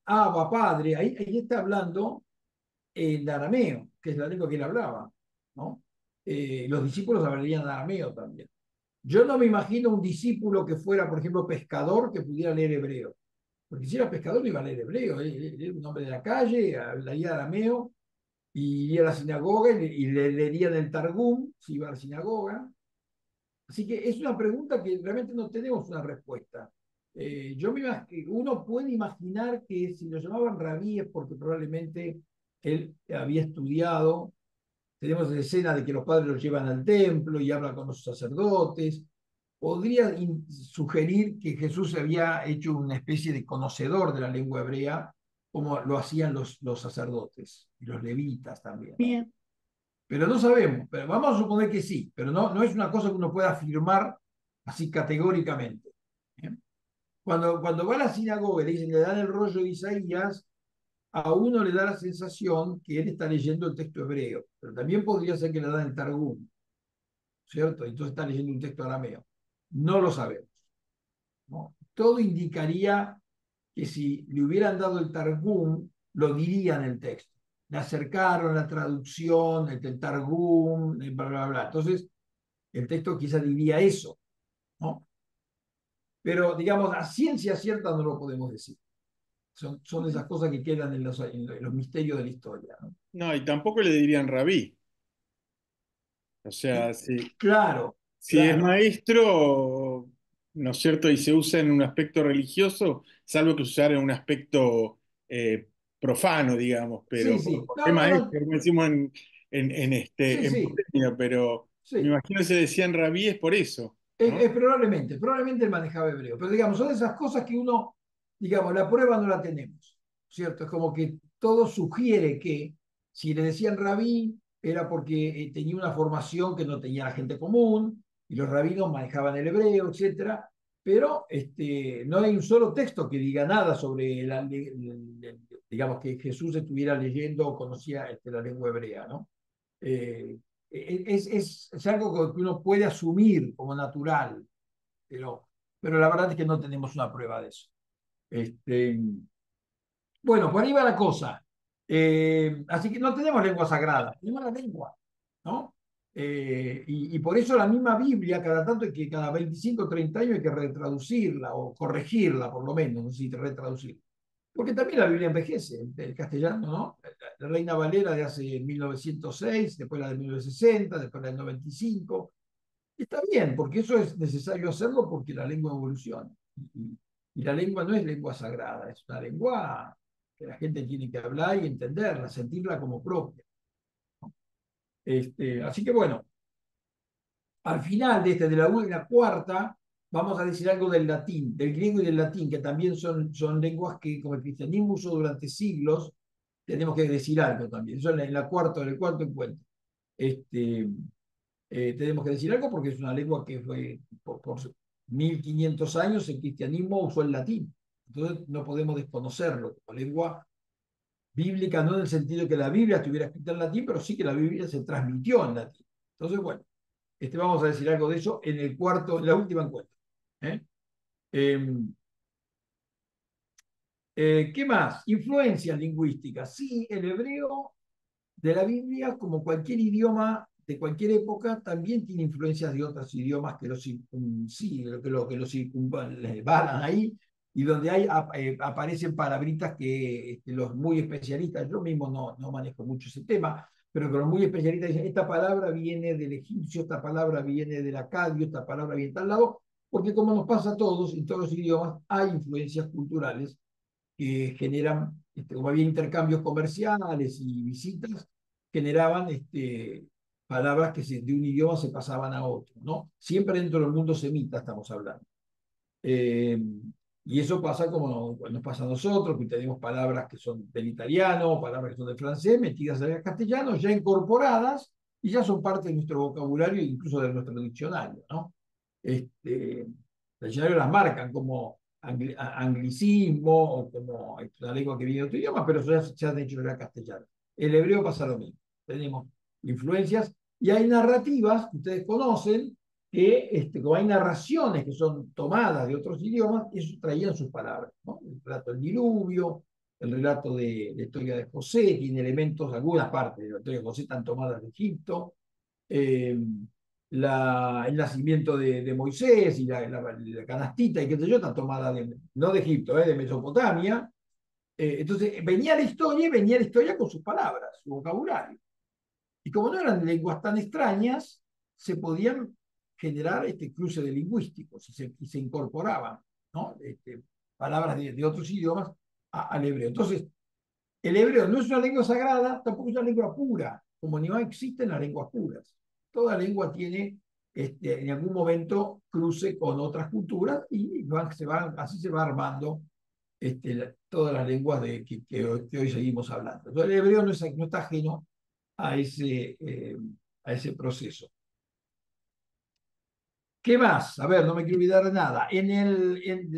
Abba, Padre, ahí está hablando en arameo, que es la lengua que él hablaba, ¿no? Los discípulos hablarían arameo también. Yo no me imagino un discípulo que fuera, por ejemplo, pescador que pudiera leer hebreo. Porque si era pescador no iba a leer hebreo, él era un hombre de la calle, hablaría arameo, y iría a la sinagoga y le leerían el Targum, si iba a la sinagoga. Así que es una pregunta que realmente no tenemos una respuesta. Uno puede imaginar que si lo llamaban rabí es porque probablemente él había estudiado. Tenemos la escena de que los padres lo llevan al templo y habla con los sacerdotes. Podría sugerir que Jesús había hecho una especie de conocedor de la lengua hebrea, como lo hacían los sacerdotes y los levitas también. Bien, Pero no sabemos, pero vamos a suponer que sí, pero no es una cosa que uno pueda afirmar así categóricamente. ¿Bien? Cuando va a la sinagoga y le dicen, le dan el rollo de Isaías, a uno le da la sensación que él está leyendo el texto hebreo, pero también podría ser que le dan el Targum, ¿cierto? Entonces está leyendo un texto arameo. No lo sabemos, ¿no? Todo indicaría que si le hubieran dado el Targum, lo diría en el texto. Le acercaron la traducción, el Targum, bla, bla, bla. Entonces, el texto quizá diría eso, ¿no? Pero, digamos, a ciencia cierta no lo podemos decir. Son esas cosas que quedan en los misterios de la historia, ¿no? No, y tampoco le dirían rabí. O sea, Claro, si es claro. maestro, ¿no es cierto? Y se usa en un aspecto religioso, salvo que se usara en un aspecto profano, digamos, Sí, pero sí. porque No, no, maestro, no. como decimos Sí, en sí, porteño, pero me sí. imagino que se decían rabí es por eso, ¿no? Probablemente él manejaba hebreo, pero digamos, son esas cosas que uno, digamos, la prueba no la tenemos, ¿cierto? Es como que todo sugiere que si le decían rabí era porque tenía una formación que no tenía la gente común y los rabinos manejaban el hebreo, etcétera, pero no hay un solo texto que diga nada sobre, digamos, que Jesús estuviera leyendo o conocía la lengua hebrea, ¿no? Eh, es algo que uno puede asumir como natural, pero la verdad es que no tenemos una prueba de eso. Este, bueno, por ahí va la cosa. Así que no tenemos lengua sagrada, tenemos la lengua, ¿no? Y por eso la misma Biblia, cada tanto hay que, cada 25 o 30 años hay que retraducirla o corregirla, por lo menos, no sé si retraducirla. Porque también la Biblia envejece, el castellano, ¿no? La Reina Valera de hace 1906, después la de 1960, después la de 95. Está bien, porque eso es necesario hacerlo porque la lengua evoluciona. Y la lengua no es lengua sagrada, es una lengua que la gente tiene que hablar y entenderla, sentirla como propia. Así que bueno, al final de la cuarta, vamos a decir algo del latín, del griego y del latín, que también son lenguas que, como el cristianismo usó durante siglos, tenemos que decir algo también. Eso en el cuarto encuentro. Este, tenemos que decir algo porque es una lengua que fue por 1500 años el cristianismo usó el latín. Entonces no podemos desconocerlo como lengua bíblica, no en el sentido de que la Biblia estuviera escrita en latín, pero sí que la Biblia se transmitió en latín. Entonces, bueno, vamos a decir algo de eso en la última encuesta. ¿Eh? Eh, ¿Qué más? Influencias lingüísticas. Sí, el hebreo de la Biblia, como cualquier idioma de cualquier época, también tiene influencias de otros idiomas que sí, que lo circunvalan ahí, y donde aparecen palabritas que los muy especialistas, yo mismo no manejo mucho ese tema, pero que los muy especialistas dicen, esta palabra viene del egipcio, esta palabra viene del acadio, esta palabra viene de tal lado, porque como nos pasa a todos, en todos los idiomas hay influencias culturales que generan, como había intercambios comerciales y visitas, generaban palabras que de un idioma se pasaban a otro, ¿no? Siempre dentro del mundo semita estamos hablando. Eh, y eso pasa como nos pasa a nosotros, que tenemos palabras que son del italiano, palabras que son del francés, metidas en el castellano, ya incorporadas, y ya son parte de nuestro vocabulario e incluso de nuestro diccionario, ¿no? El diccionario las marcan como anglicismo o como una lengua que viene de otro idioma, pero eso ya se ha hecho ya castellano. El hebreo pasa lo mismo. Tenemos influencias y hay narrativas que ustedes conocen que, como hay narraciones que son tomadas de otros idiomas, eso traían sus palabras, ¿no? El relato del diluvio, el relato de la historia de José, tiene elementos, algunas partes de la historia de José están tomadas de Egipto. Eh, el nacimiento de Moisés y la canastita y qué sé yo, está tomada no de Egipto, de Mesopotamia. Entonces venía la historia con sus palabras, su vocabulario. Y como no eran lenguas tan extrañas, se podían generar este cruce de lingüísticos y se incorporaban, ¿no? Palabras de otros idiomas al hebreo. Entonces, el hebreo no es una lengua sagrada, tampoco es una lengua pura, como no existen las lenguas puras. Toda lengua tiene en algún momento cruce con otras culturas y así se va armando todas las lenguas que hoy seguimos hablando. Entonces, el hebreo no está ajeno a ese proceso. ¿Qué más? A ver, no me quiero olvidar de nada.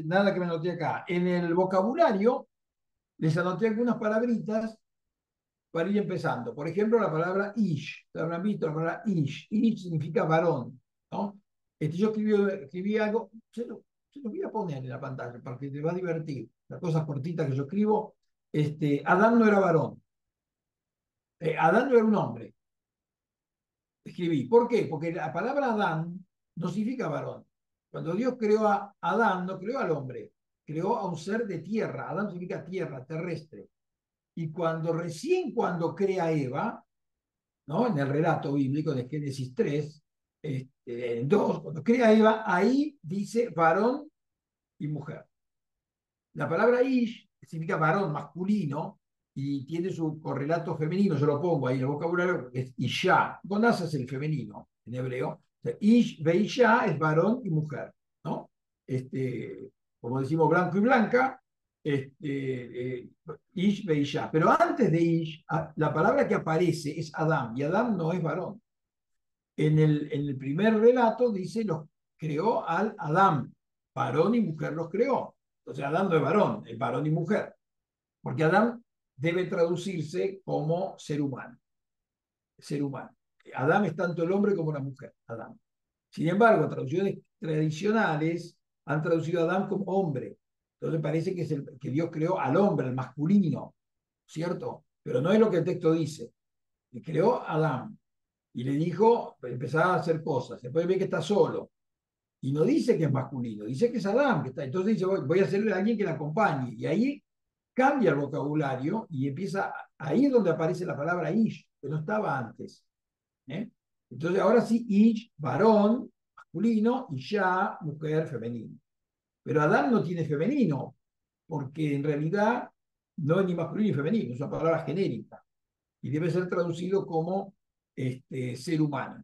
Nada que me noté acá. En el vocabulario les anoté algunas palabritas para ir empezando. Por ejemplo, la palabra ish. Habrán visto la palabra ish. Ish significa varón, ¿no? Yo escribí algo, se lo voy a poner en la pantalla para que te va a divertir. Las cosas cortitas que yo escribo. Adán no era varón. Adán no era un hombre. Escribí. ¿Por qué? Porque la palabra Adán no significa varón. Cuando Dios creó a Adán, no creó al hombre, creó a un ser de tierra. Adán significa tierra, terrestre. Y cuando crea a Eva, ¿no? En el relato bíblico de Génesis 3, 2, cuando crea a Eva, ahí dice varón y mujer. La palabra ish significa varón, masculino, y tiene su correlato femenino, yo lo pongo ahí en el vocabulario, es isha. Gonasa es el femenino en hebreo. O sea, ish ve isha es varón y mujer, ¿no? Como decimos blanco y blanca, ish ve isha. Pero antes de ish, la palabra que aparece es Adán, y Adán no es varón. En el primer relato dice, los creó al Adán, varón y mujer los creó. Entonces Adán no es varón, es varón y mujer. Porque Adán debe traducirse como ser humano. Ser humano. Adán es tanto el hombre como la mujer. Adán. Sin embargo, traducciones tradicionales han traducido a Adán como hombre. Entonces parece que, que Dios creó al hombre, al masculino, ¿cierto? Pero no es lo que el texto dice. Le creó a Adán y le dijo, empezaba a hacer cosas. Después ve que está solo. Y no dice que es masculino, dice que es Adán. Que está. Entonces dice, voy a hacerle a alguien que la acompañe. Y ahí cambia el vocabulario y empieza, ahí es donde aparece la palabra ish, que no estaba antes. Entonces ahora sí, ish, varón, masculino, y ya, mujer, femenino. Pero Adán no tiene femenino, porque en realidad no es ni masculino ni femenino, es una palabra genérica. Y debe ser traducido como ser humano.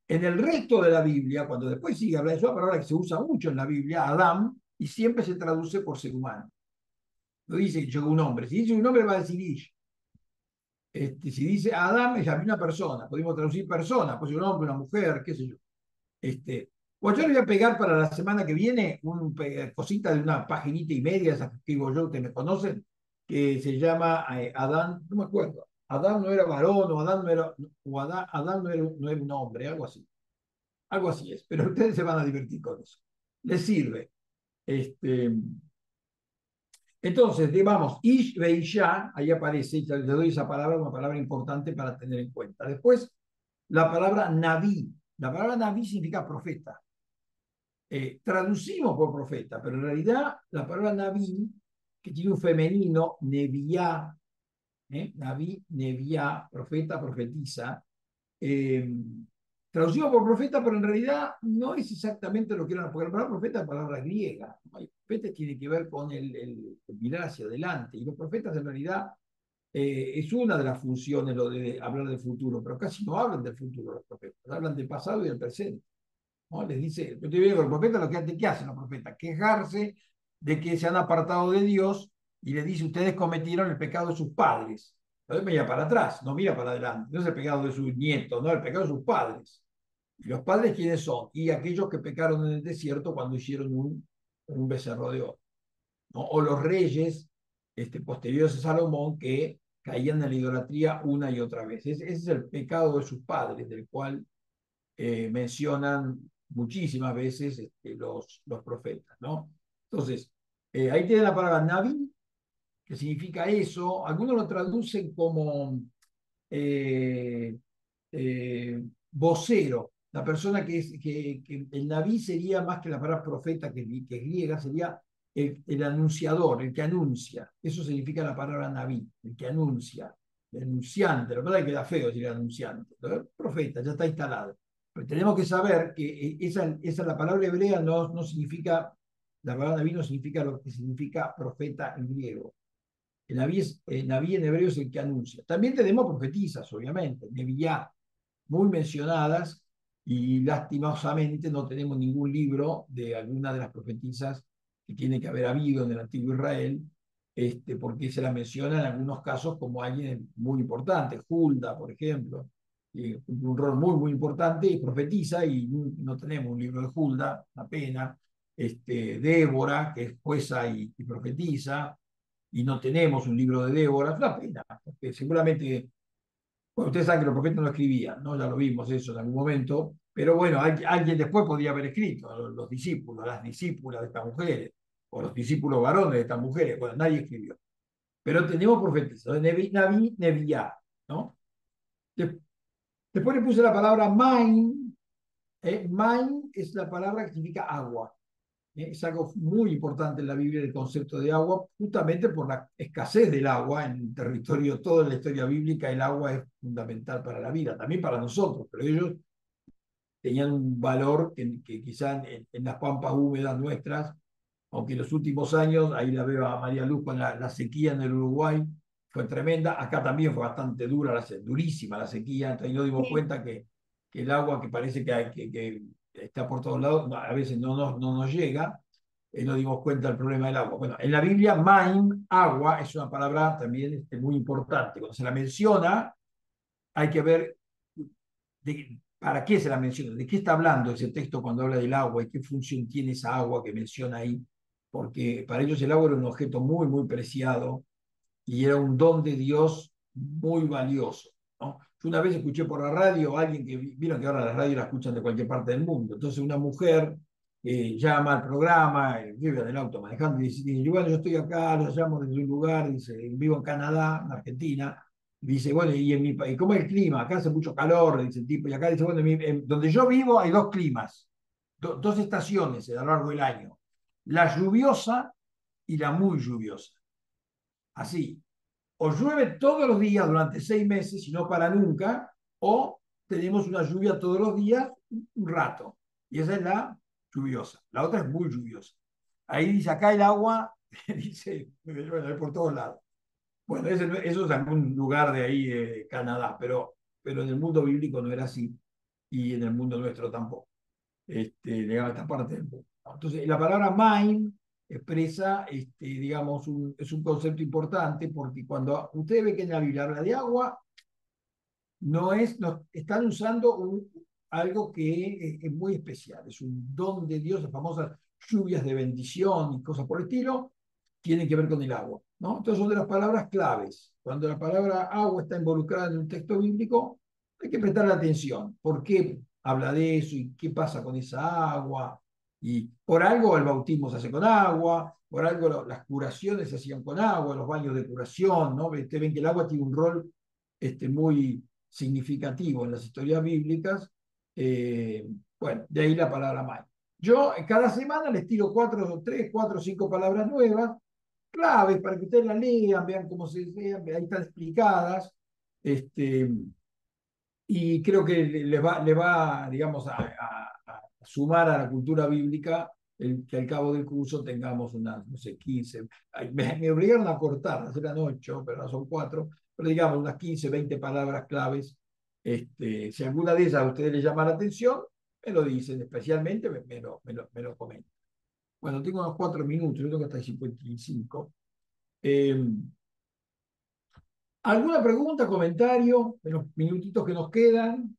En el resto de la Biblia, cuando después sigue hablando, es una palabra que se usa mucho en la Biblia, Adán, y siempre se traduce por ser humano. No dice yo un hombre. Si dice un hombre va a decir ish. Si dice Adam es una persona. Podemos traducir persona. Pues un hombre, una mujer, qué sé yo. Pues yo le voy a pegar para la semana que viene una cosita de una paginita y media, esa que escribo yo, que me conocen, que se llama Adán, no me acuerdo. Adán no era varón, o Adán no era, o Adán no era un hombre, algo así. Algo así es. Pero ustedes se van a divertir con eso. Les sirve. Entonces, vamos, ish ve isha, ahí aparece, y le doy esa palabra, una palabra importante para tener en cuenta. Después, la palabra naví. La palabra naví significa profeta. Traducimos por profeta, pero en realidad la palabra naví, que tiene un femenino, neviá, naví, neviá, profeta, profetiza, traducido por profeta, pero en realidad no es exactamente lo que era, porque la palabra profeta es palabra griega. El profeta tiene que ver con el mirar hacia adelante, y los profetas en realidad es una de las funciones lo de hablar del futuro, pero casi no hablan del futuro los profetas, hablan del pasado y del presente. ¿No? Les dice, yo te digo, los profetas ¿qué hacen los profetas? Quejarse de que se han apartado de Dios y les dice, ustedes cometieron el pecado de sus padres. Entonces mira para atrás, no mira para adelante. No es el pecado de sus nietos, no, el pecado de sus padres. ¿Y los padres quiénes son? Y aquellos que pecaron en el desierto cuando hicieron un becerro de oro, ¿no? O los reyes posteriores a Salomón que caían en la idolatría una y otra vez. Ese es el pecado de sus padres, del cual mencionan muchísimas veces los profetas, ¿no? Entonces, ahí tiene la palabra Naví, que significa eso. Algunos lo traducen como vocero. La persona que el Naví sería más que la palabra profeta, que es griega, sería el anunciador, el que anuncia. Eso significa la palabra Naví, el que anuncia, el anunciante. La verdad es que queda feo decir anunciante. El profeta ya está instalado. Pero tenemos que saber que la palabra hebrea no significa, la palabra Naví no significa lo que significa profeta en griego. El Naví en hebreo es el que anuncia. También tenemos profetizas, obviamente, Neviá, muy mencionadas, y lastimosamente no tenemos ningún libro de alguna de las profetizas que tiene que haber habido en el antiguo Israel, porque se la menciona en algunos casos como alguien muy importante. Hulda, por ejemplo, cumple un rol muy, muy importante y profetiza, y no tenemos un libro de Hulda, una pena. Débora, que es jueza y profetiza. y no tenemos un libro de Débora, es una pena, porque seguramente, bueno, ustedes saben que los profetas no escribían, ¿no? Ya lo vimos eso en algún momento, pero bueno, alguien después podría haber escrito, los discípulos, las discípulas de estas mujeres, o los discípulos varones de estas mujeres, bueno, nadie escribió. Pero tenemos profetas, Naví, Neviá, ¿no? Después le puse la palabra Main. Main es la palabra que significa agua. Es algo muy importante en la Biblia el concepto de agua, justamente por la escasez del agua en el territorio, toda la historia bíblica, el agua es fundamental para la vida, también para nosotros, pero ellos tenían un valor que quizá en las pampas húmedas nuestras, aunque en los últimos años, ahí la veo a María Luz con la sequía en el Uruguay, fue tremenda, acá también fue bastante dura, durísima la sequía, entonces nos dimos Sí. cuenta que el agua que parece que está por todos lados, a veces no nos llega, nos dimos cuenta del problema del agua. Bueno, en la Biblia, maim, agua, es una palabra también muy importante. Cuando se la menciona, hay que ver para qué se la menciona, de qué está hablando ese texto cuando habla del agua y qué función tiene esa agua que menciona ahí, porque para ellos el agua era un objeto muy, muy preciado y era un don de Dios muy valioso, ¿no? Yo una vez escuché por la radio a alguien que, vieron que ahora la radio la escuchan de cualquier parte del mundo, entonces una mujer llama al programa, vive en el auto manejando y dice, bueno, yo estoy acá, los llamo desde un lugar, dice, vivo en Canadá, en Argentina, dice, bueno, y en mi país, ¿cómo es el clima? Acá hace mucho calor, dice el tipo, y acá dice, bueno, donde yo vivo hay dos climas, dos estaciones a lo largo del año, la lluviosa y la muy lluviosa. Así, o llueve todos los días durante 6 meses y no para nunca, o tenemos una lluvia todos los días un rato. Y esa es la lluviosa. La otra es muy lluviosa. Ahí dice, acá el agua, dice, bueno, por todos lados. Bueno, eso es algún lugar de ahí de Canadá, pero en el mundo bíblico no era así, y en el mundo nuestro tampoco, digamos, esta parte del mundo. Entonces, la palabra mind expresa, digamos, es un concepto importante porque cuando ustedes ven que en la Biblia habla de agua, no, están usando algo que es muy especial, es un don de Dios, las famosas lluvias de bendición y cosas por el estilo, tienen que ver con el agua, ¿no? Entonces son de las palabras claves. Cuando la palabra agua está involucrada en un texto bíblico, hay que prestarle atención. ¿Por qué habla de eso y qué pasa con esa agua? Y por algo el bautismo se hace con agua, por algo las curaciones se hacían con agua, los baños de curación, ¿no? Ustedes ven que el agua tiene un rol muy significativo en las historias bíblicas. Bueno, de ahí la palabra mai. Yo cada semana les tiro 4 o 5 palabras nuevas, claves para que ustedes las lean, vean cómo se vean, ahí están explicadas. Y creo que le va digamos, a sumar a la cultura bíblica que al cabo del curso tengamos unas, no sé, 15. Me obligaron a cortar, eran 8, pero ahora son 4, pero digamos unas 15, 20 palabras claves. Si alguna de esas a ustedes les llama la atención, me lo dicen, especialmente me lo comentan. Bueno, tengo unos 4 minutos, yo tengo hasta 55. ¿Alguna pregunta, comentario en los minutitos que nos quedan?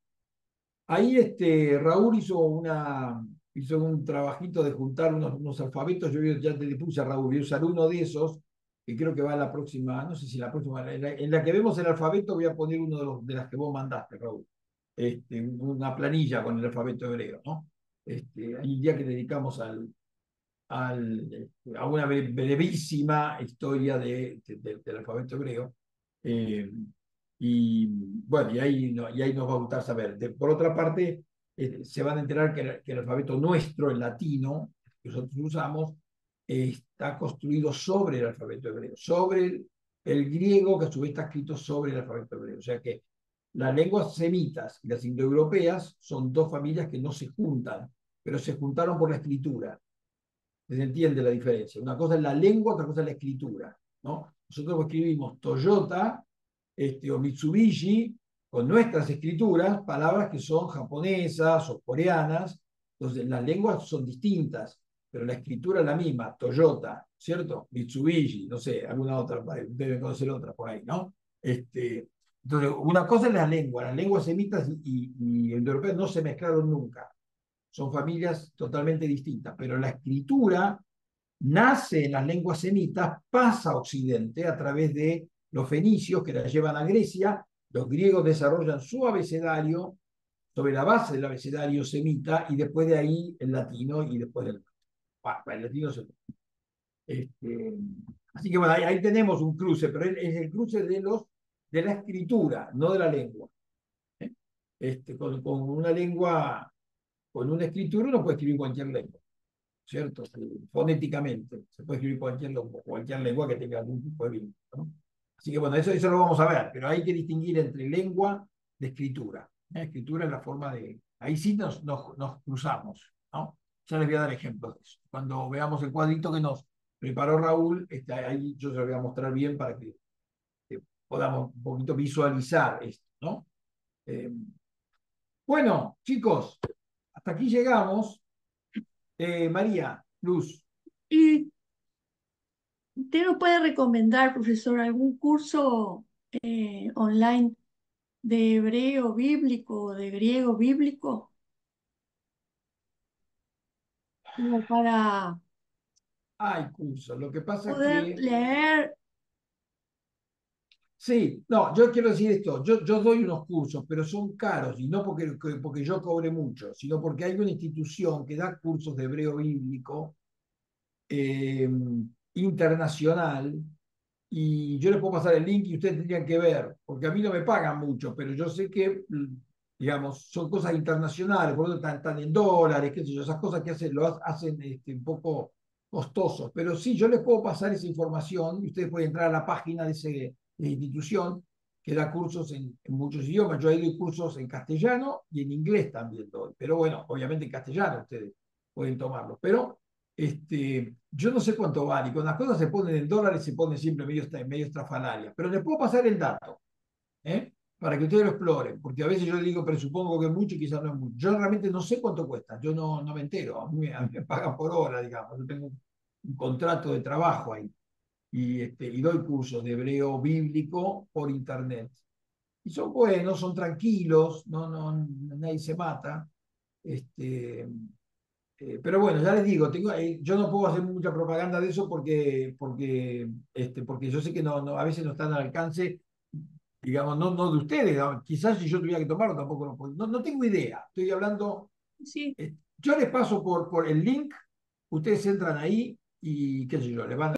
Ahí Raúl hizo un trabajito de juntar unos alfabetos. Yo ya te puse a Raúl, voy a usar uno de esos, que creo que va a la próxima, no sé si la próxima, en la que vemos el alfabeto voy a poner uno de las que vos mandaste, Raúl. Una planilla con el alfabeto hebreo, ¿no? Hay un día que dedicamos a una brevísima historia del alfabeto hebreo. Y bueno, y ahí nos va a gustar saber. Por otra parte, se van a enterar que el alfabeto nuestro, el latino, que nosotros usamos, está construido sobre el alfabeto hebreo, sobre el griego, que a su vez está escrito sobre el alfabeto hebreo. O sea que las lenguas semitas y las indoeuropeas son dos familias que no se juntan, pero se juntaron por la escritura. ¿Se entiende la diferencia? Una cosa es la lengua, otra cosa es la escritura, ¿no? Nosotros escribimos Toyota o Mitsubishi con nuestras escrituras, palabras que son japonesas o coreanas, entonces las lenguas son distintas, pero la escritura es la misma, Toyota, ¿cierto? Mitsubishi, no sé, alguna otra, deben conocer otra por ahí, ¿no? Entonces, una cosa es las lenguas semitas y indoeuropeas no se mezclaron nunca, son familias totalmente distintas, pero la escritura nace en las lenguas semitas, pasa a Occidente a través de los fenicios que la llevan a Grecia, los griegos desarrollan su abecedario sobre la base del abecedario semita y después de ahí el latino y después del... el latino se... así que bueno, ahí tenemos un cruce, pero es el cruce de la escritura, no de la lengua. Con una lengua, con una escritura uno puede escribir cualquier lengua, ¿cierto? Fonéticamente, se puede escribir cualquier lengua que tenga algún tipo de vínculo, ¿no? Así que bueno, eso lo vamos a ver, pero hay que distinguir entre lengua de escritura. Escritura es la forma de... Ahí sí nos cruzamos, ¿no? Ya les voy a dar ejemplos de eso. Cuando veamos el cuadrito que nos preparó Raúl, ahí yo se lo voy a mostrar bien para que podamos un poquito visualizar esto, ¿no? Bueno, chicos, hasta aquí llegamos. María, Luz. ¿Y usted nos puede recomendar, profesor, algún curso online de hebreo bíblico o de griego bíblico? Como para Hay cursos. Lo que pasa poder que... leer. Sí, no, yo quiero decir esto. Yo doy unos cursos, pero son caros, y no porque yo cobre mucho, sino porque hay una institución que da cursos de hebreo bíblico eh, internacional, y yo les puedo pasar el link y ustedes tendrían que ver, porque a mí no me pagan mucho, pero yo sé que, digamos, son cosas internacionales, por lo tanto están en dólares, qué sé yo, esas cosas que hacen un poco costosos, pero sí, yo les puedo pasar esa información y ustedes pueden entrar a la página de la institución que da cursos en muchos idiomas. Yo ahí doy cursos en castellano y en inglés también doy, pero bueno, obviamente en castellano ustedes pueden tomarlo, pero yo no sé cuánto vale, y cuando las cosas se ponen en dólares se pone siempre medio estrafalaria, pero les puedo pasar el dato, para que ustedes lo exploren, porque a veces yo digo, presupongo que es mucho y quizás no es mucho. Yo realmente no sé cuánto cuesta, yo no me entero, a mí me pagan por hora, digamos, yo tengo un contrato de trabajo ahí, y doy cursos de hebreo bíblico por internet. Y son buenos, son tranquilos, nadie se mata. Pero bueno, ya les digo, yo no puedo hacer mucha propaganda de eso porque yo sé que a veces no están al alcance, digamos, no de ustedes, ¿no? Quizás si yo tuviera que tomarlo tampoco lo puedo. No tengo idea, estoy hablando, Sí. yo les paso por el link, ustedes entran ahí y qué sé yo, les van